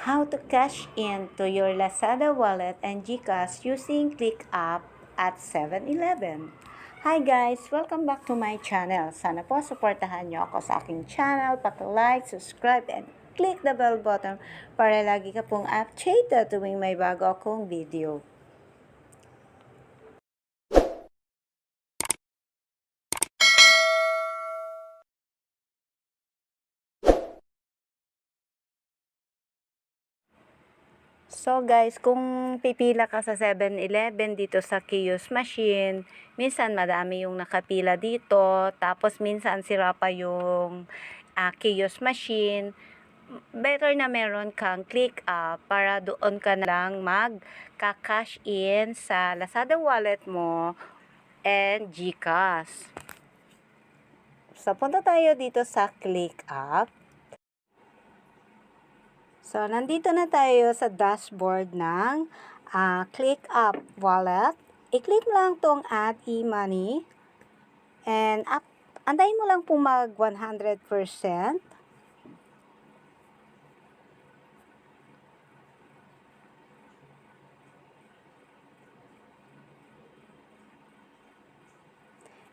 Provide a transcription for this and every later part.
How to cash in to your Lazada wallet and GCash using ClickUp at 7-Eleven. Hi guys! Welcome back to my channel. Sana po supportahan nyo ako sa aking channel. Paki-like, subscribe, and click the bell button para lagi ka pong updated tuwing may bago akong video. So guys, kung pipila ka sa 7-Eleven dito sa kiosk machine, minsan madami yung nakapila dito, tapos minsan sira pa yung kiosk machine. Better na meron kang ClickUp para doon ka na lang mag-cash in sa Lazada wallet mo and GCash. So punta tayo dito sa ClickUp. So, nandito na tayo sa dashboard ng ClickUp Wallet. I-click mo lang tong Add e-money. And antayin mo lang po mag 100%.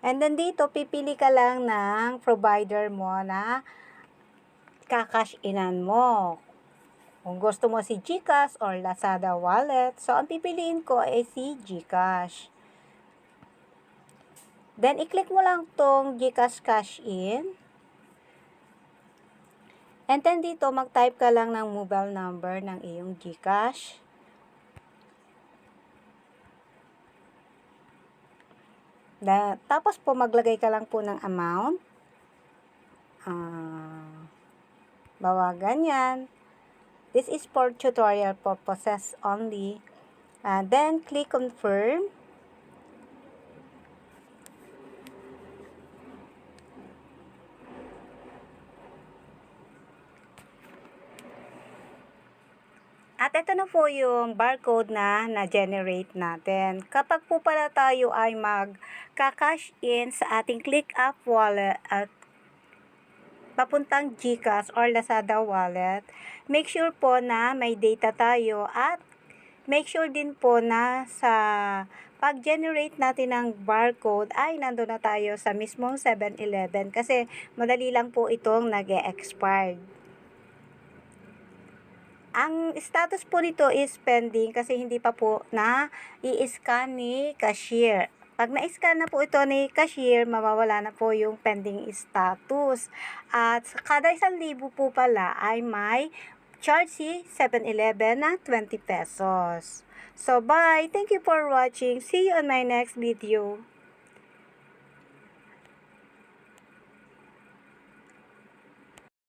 And then dito, pipili ka lang ng provider mo na kakash inan mo. Kung gusto mo si GCash or Lazada wallet, so ang pipiliin ko ay si GCash. Then, i-click mo lang tong GCash Cash In. And then dito, mag-type ka lang ng mobile number ng iyong GCash. Tapos po, maglagay ka lang po ng amount. Bawa ganyan. This is for tutorial purposes only. Then, click confirm. At ito na po yung barcode na na-generate natin. Kapag po pala tayo ay mag-cash in sa ating ClickUp wallet at papuntang GCash or Lazada wallet, make sure po na may data tayo at make sure din po na sa pag-generate natin ng barcode ay nandun na tayo sa mismong 7-Eleven kasi madali lang po itong nag-e-expired. Ang status po nito is pending kasi hindi pa po na i-scan ni cashier. Pag na-scan na po ito ni cashier, mawawala na po yung pending status. At kada 1,000 po pala ay may charge si 7-Eleven na 20 pesos. So, bye! Thank you for watching. See you on my next video.